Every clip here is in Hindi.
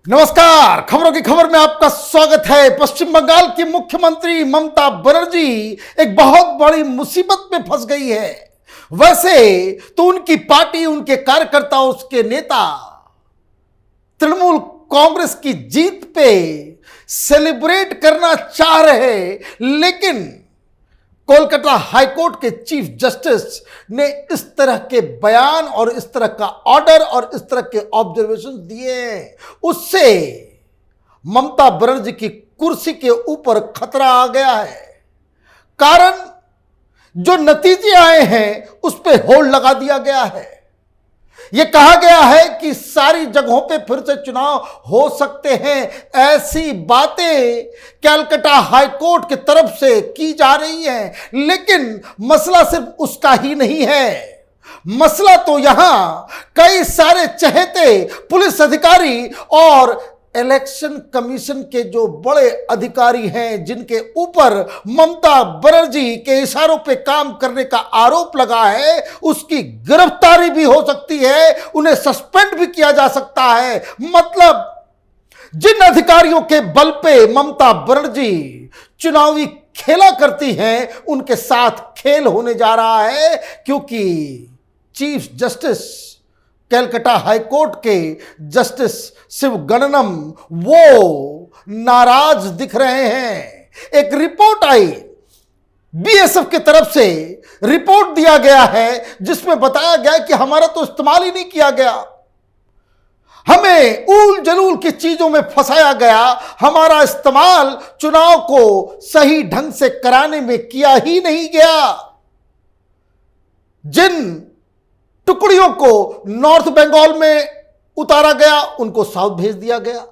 नमस्कार। खबरों की खबर में आपका स्वागत है। पश्चिम बंगाल की मुख्यमंत्री ममता बनर्जी एक बहुत बड़ी मुसीबत में फंस गई है। वैसे तो उनकी पार्टी, उनके कार्यकर्ता, उसके नेता तृणमूल कांग्रेस की जीत पे सेलिब्रेट करना चाह रहे, लेकिन कोलकाता हाईकोर्ट के चीफ जस्टिस ने इस तरह के बयान और इस तरह का ऑर्डर और इस तरह के ऑब्जर्वेशन दिए, उससे ममता बनर्जी की कुर्सी के ऊपर खतरा आ गया है। कारण जो नतीजे आए हैं उस पर होल्ड लगा दिया गया है। यह कहा गया है कि सारी जगहों पे फिर से चुनाव हो सकते हैं। ऐसी बातें कलकत्ता हाईकोर्ट की तरफ से की जा रही हैं, लेकिन मसला सिर्फ उसका ही नहीं है। मसला तो यहां कई सारे चहेते पुलिस अधिकारी और इलेक्शन कमीशन के जो बड़े अधिकारी हैं, जिनके ऊपर ममता बनर्जी के इशारों पे काम करने का आरोप लगा है, उसकी गिरफ्तारी भी हो सकती है, उन्हें सस्पेंड भी किया जा सकता है। मतलब जिन अधिकारियों के बल पे ममता बनर्जी चुनावी खेला करती हैं, उनके साथ खेल होने जा रहा है, क्योंकि चीफ जस्टिस कलकत्ता हाईकोर्ट के जस्टिस शिवगणनम वो नाराज दिख रहे हैं। एक रिपोर्ट आई, बीएसएफ की तरफ से रिपोर्ट दिया गया है, जिसमें बताया गया कि हमारा तो इस्तेमाल ही नहीं किया गया, हमें ऊल जलूल की चीजों में फंसाया गया, हमारा इस्तेमाल चुनाव को सही ढंग से कराने में किया ही नहीं गया। जिन टुकड़ियों को नॉर्थ बंगाल में उतारा गया, उनको साउथ भेज दिया गया।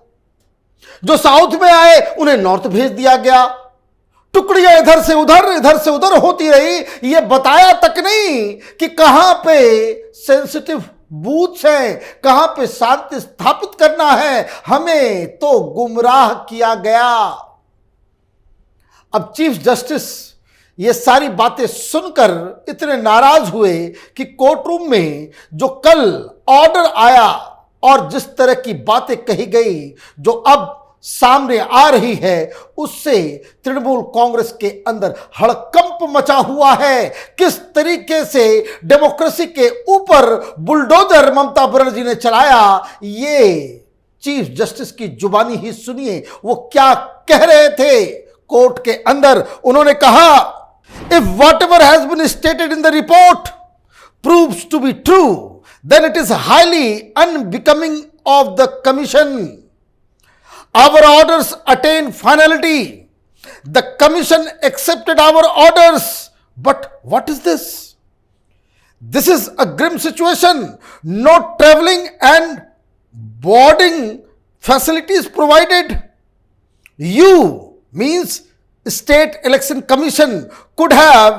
जो साउथ में आए उन्हें नॉर्थ भेज दिया गया। टुकड़ियां इधर से उधर होती रही। यह बताया तक नहीं कि कहां पे सेंसिटिव बूथ्स हैं, कहां पे शांति स्थापित करना है, हमें तो गुमराह किया गया। अब चीफ जस्टिस ये सारी बातें सुनकर इतने नाराज हुए कि कोर्टरूम में जो कल ऑर्डर आया और जिस तरह की बातें कही गई, जो अब सामने आ रही है, उससे तृणमूल कांग्रेस के अंदर हड़कंप मचा हुआ है। किस तरीके से डेमोक्रेसी के ऊपर बुलडोजर ममता बनर्जी ने चलाया, ये चीफ जस्टिस की जुबानी ही सुनिए। वो क्या कह रहे थे कोर्ट के अंदर। उन्होंने कहा, if whatever has been stated in the report proves to be true, then it is highly unbecoming of the commission. Our orders attain finality. The commission accepted our orders. But what is this? This is a grim situation. No traveling and boarding facilities provided. You means State Election Commission could have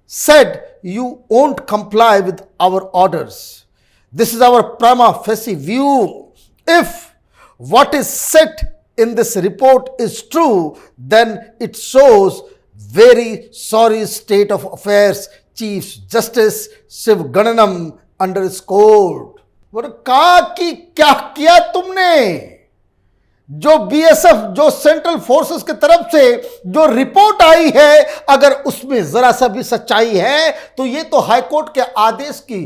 said you won't comply with our orders. This is our prima facie view. If what is said in this report is true, then it shows very sorry state of affairs. Chief Justice Shivagananam underscored. बोले कहा कि क्या किया तुमने? जो बीएसएफ, जो सेंट्रल फोर्सेस की तरफ से जो रिपोर्ट आई है, अगर उसमें जरा सा भी सच्चाई है तो ये तो हाईकोर्ट के आदेश की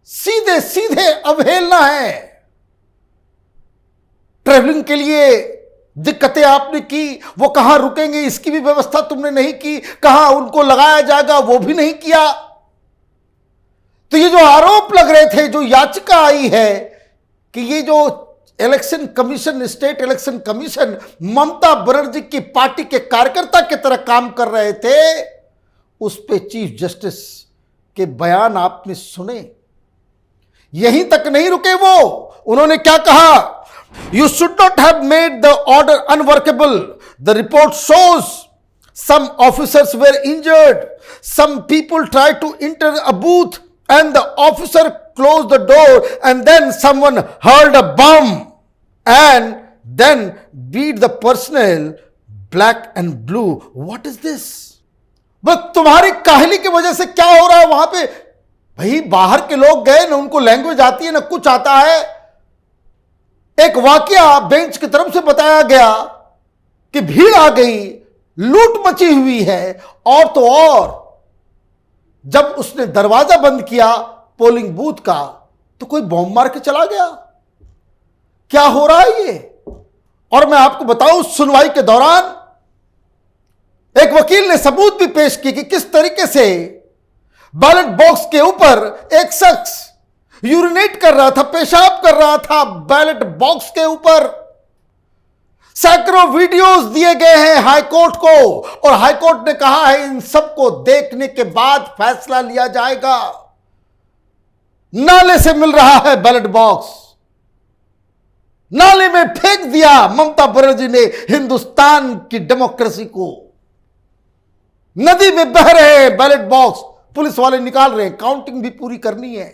सीधे सीधे अवहेलना है। ट्रैवलिंग के लिए दिक्कतें आपने की, वो कहां रुकेंगे इसकी भी व्यवस्था तुमने नहीं की, कहां उनको लगाया जाएगा वो भी नहीं किया। तो ये जो आरोप लग रहे थे, जो याचिका आई है कि ये जो election commission, state election commission Mamata Banerjee की पार्टी के कार्यकर्ता की तरह काम कर रहे थे, उस पे चीफ जस्टिस के बयान आपने सुने। यहीं तक नहीं रुके वो, उन्होंने क्या कहा? You should not have made the order unworkable. The report shows some officers were injured, some people try to enter a booth and the officer closed the door, and then someone hurled a bomb and then beat the personnel black and blue. What is this? बस तुम्हारी काहली की वजह से क्या हो रहा है वहां पे? भाई बाहर के लोग गए ना, उनको लैंग्वेज आती है ना कुछ आता है। एक वाकया बेंच की तरफ से बताया गया कि भीड़ आ गई, लूट मची हुई है, और तो और जब उसने दरवाजा बंद किया पोलिंग बूथ का तो कोई बॉम्ब मार के चला गया। क्या हो रहा है ये? और मैं आपको बताऊं, सुनवाई के दौरान एक वकील ने सबूत भी पेश किए कि किस तरीके से बैलेट बॉक्स के ऊपर एक शख्स यूरिनेट कर रहा था, पेशाब कर रहा था बैलेट बॉक्स के ऊपर। सैकड़ों वीडियोस दिए गए हैं हाईकोर्ट को, और हाईकोर्ट ने कहा है इन सबको देखने के बाद फैसला लिया जाएगा। नाले से मिल रहा है बैलेट बॉक्स, नाले में फेंक दिया ममता बनर्जी ने हिंदुस्तान की डेमोक्रेसी को। नदी में बह रहे हैं बैलेट बॉक्स, पुलिस वाले निकाल रहे हैं, काउंटिंग भी पूरी करनी है।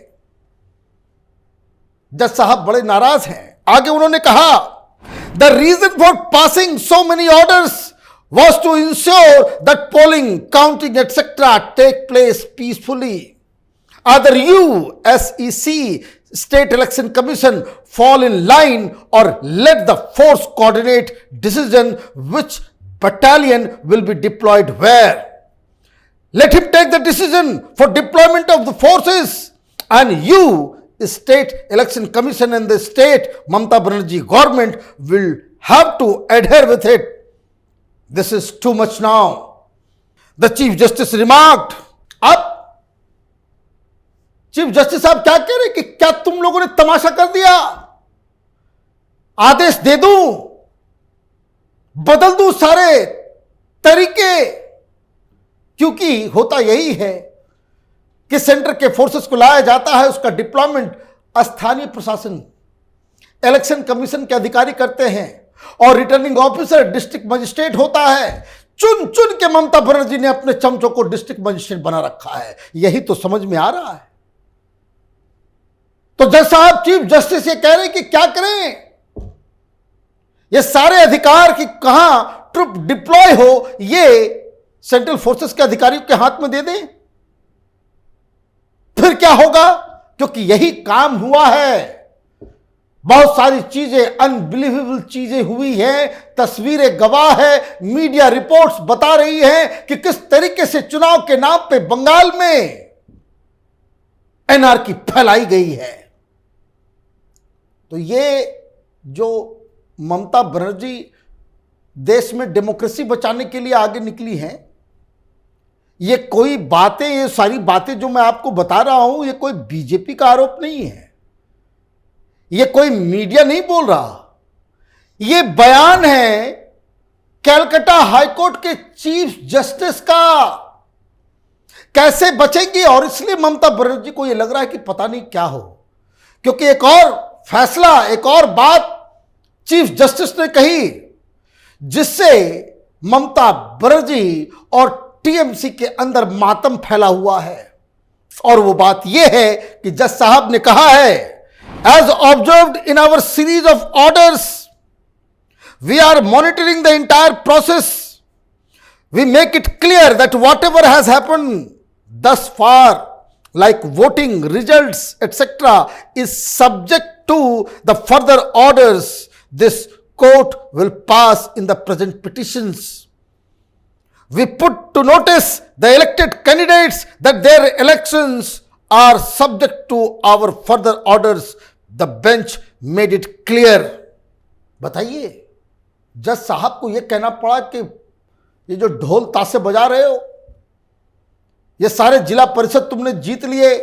जज साहब बड़े नाराज हैं। आगे उन्होंने कहा, the reason for passing so many orders was to ensure that polling, counting, etc. take place peacefully. Either you, SEC, State Election Commission, fall in line or let the force coordinate decision which battalion will be deployed where. Let him take the decision for deployment of the forces, and you, State Election Commission and the state Mamata Banerjee government will have to adhere with it. This is too much now, the Chief Justice remarked. अब चीफ जस्टिस साहब क्या कह रहे कि क्या तुम लोगों ने तमाशा कर दिया? आदेश दे दूं, बदल दूं सारे तरीके? क्योंकि होता यही है कि सेंटर के फोर्सेस को लाया जाता है, उसका डिप्लॉयमेंट स्थानीय प्रशासन, इलेक्शन कमीशन के अधिकारी करते हैं, और रिटर्निंग ऑफिसर डिस्ट्रिक्ट मजिस्ट्रेट होता है। चुन चुन के ममता बनर्जी ने अपने चमचों को डिस्ट्रिक्ट मजिस्ट्रेट बना रखा है। यही तो समझ में आ रहा है। तो जज साहब, चीफ जस्टिस ये कह रहे हैं कि क्या करें? ये सारे अधिकार कि कहां ट्रुप डिप्लॉय हो, ये सेंट्रल फोर्सेस के अधिकारियों के हाथ में दे दें? फिर क्या होगा? क्योंकि यही काम हुआ है। बहुत सारी चीजें, अनबिलीवेबल चीजें हुई हैं, तस्वीरें गवाह है, मीडिया रिपोर्ट्स बता रही हैं कि किस तरीके से चुनाव के नाम पे बंगाल में एनआरकी फैलाई गई है। तो ये जो ममता बनर्जी देश में डेमोक्रेसी बचाने के लिए आगे निकली हैं, ये कोई बातें, ये सारी बातें जो मैं आपको बता रहा हूं, ये कोई बीजेपी का आरोप नहीं है, ये कोई मीडिया नहीं बोल रहा, ये बयान है कलकत्ता हाईकोर्ट के चीफ जस्टिस का। कैसे बचेंगे? और इसलिए ममता बनर्जी को यह लग रहा है कि पता नहीं क्या हो, क्योंकि एक और फैसला, एक और बात चीफ जस्टिस ने कही जिससे ममता बनर्जी और टीएमसी के अंदर मातम फैला हुआ है। और वो बात यह है कि जज साहब ने कहा है, as observed in our series of orders, we are monitoring the entire process. We make it clear that whatever has happened thus far, like voting results, etc., is subject to the further orders this court will pass in the present petitions. We put to notice the elected candidates that their elections are subject to our further orders. The bench made it clear. बताइए, जज साहब को यह कहना पड़ा कि ये जो ढोल ताशे बजा रहे हो, ये सारे जिला परिषद तुमने जीत लिए,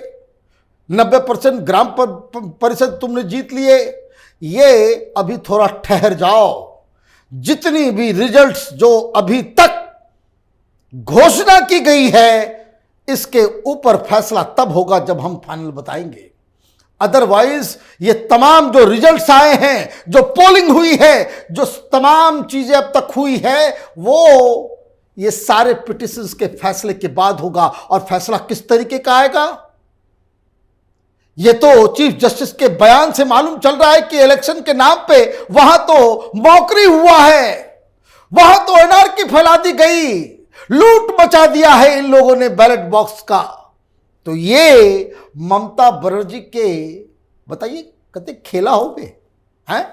90% ग्राम परिषद तुमने जीत लिए, ये अभी थोड़ा ठहर जाओ। जितनी भी रिजल्ट्स जो अभी तक घोषणा की गई है, इसके ऊपर फैसला तब होगा जब हम फाइनल बताएंगे। अदरवाइज ये तमाम जो रिजल्ट्स आए हैं, जो पोलिंग हुई है, जो तमाम चीजें अब तक हुई है, वो ये सारे पिटिशंस के फैसले के बाद होगा। और फैसला किस तरीके का आएगा, ये तो चीफ जस्टिस के बयान से मालूम चल रहा है कि इलेक्शन के नाम पे वहां तो मौकरी हुआ है, वहां तो एनआरकी फैला दी गई, लूट मचा दिया है इन लोगों ने बैलेट बॉक्स का। तो ये ममता बनर्जी के, बताइए, कहते खेला हो गए हैं?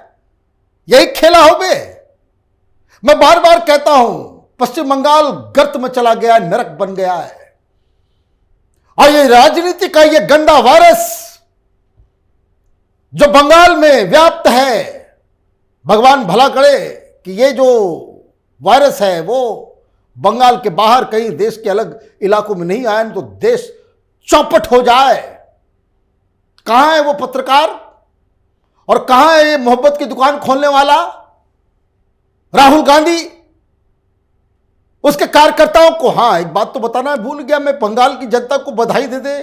यही खेला हो बे। मैं बार बार कहता हूं, पश्चिम बंगाल गर्त में चला गया, नरक बन गया है। और ये राजनीति का ये गंदा वायरस जो बंगाल में व्याप्त है, भगवान भला करे कि ये जो वायरस है वो बंगाल के बाहर कहीं देश के अलग इलाकों में नहीं आए, तो देश चौपट हो जाए। कहां है वो पत्रकार और कहां है ये मोहब्बत की दुकान खोलने वाला राहुल गांधी? उसके कार्यकर्ताओं को, हां एक बात तो बताना भूल गया मैं, बंगाल की जनता को बधाई दे दे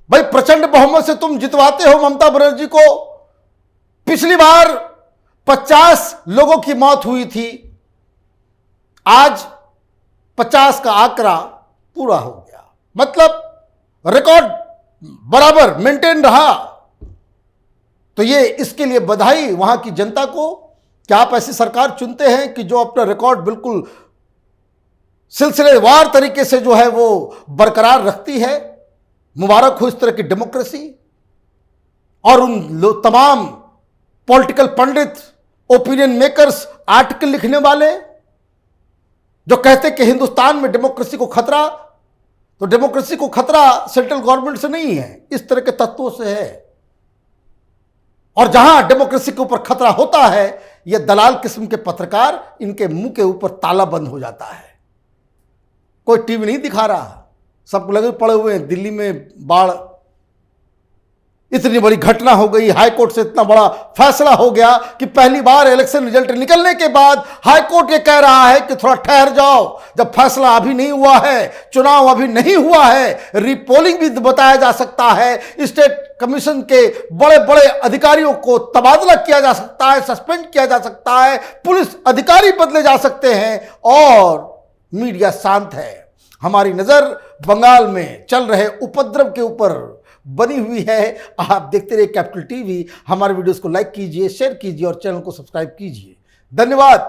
भाई, प्रचंड बहुमत से तुम जितवाते हो ममता बनर्जी को। पिछली बार 50 लोगों की मौत हुई थी, आज 50 का आंकड़ा पूरा हो गया, मतलब रिकॉर्ड बराबर मेंटेन रहा। तो ये इसके लिए बधाई वहां की जनता को कि आप ऐसी सरकार चुनते हैं कि जो अपना रिकॉर्ड बिल्कुल सिलसिलेवार तरीके से जो है वो बरकरार रखती है। मुबारक हो इस तरह की डेमोक्रेसी। और उन तमाम पॉलिटिकल पंडित, ओपिनियन मेकर्स, आर्टिकल लिखने वाले जो कहते कि हिंदुस्तान में डेमोक्रेसी को खतरा, तो डेमोक्रेसी को खतरा सेंट्रल गवर्नमेंट से नहीं है, इस तरह के तत्वों से है। और जहां डेमोक्रेसी के ऊपर खतरा होता है, यह दलाल किस्म के पत्रकार, इनके मुंह के ऊपर ताला बंद हो जाता है। कोई टीवी नहीं दिखा रहा, सब लगे पड़े हुए हैं। दिल्ली में बाढ़, इतनी बड़ी घटना हो गई, हाईकोर्ट से इतना बड़ा फैसला हो गया कि पहली बार इलेक्शन रिजल्ट निकलने के बाद हाईकोर्ट ये कह रहा है कि थोड़ा ठहर जाओ, जब फैसला अभी नहीं हुआ है, चुनाव अभी नहीं हुआ है, रीपोलिंग भी बताया जा सकता है, स्टेट कमीशन के बड़े बड़े अधिकारियों को तबादला किया जा सकता है, सस्पेंड किया जा सकता है, पुलिस अधिकारी बदले जा सकते हैं, और मीडिया शांत है। हमारी नजर बंगाल में चल रहे उपद्रव के ऊपर बनी हुई है। आप देखते रहिए कैपिटल टीवी। हमारे वीडियोस को लाइक कीजिए, शेयर कीजिए और चैनल को सब्सक्राइब कीजिए। धन्यवाद।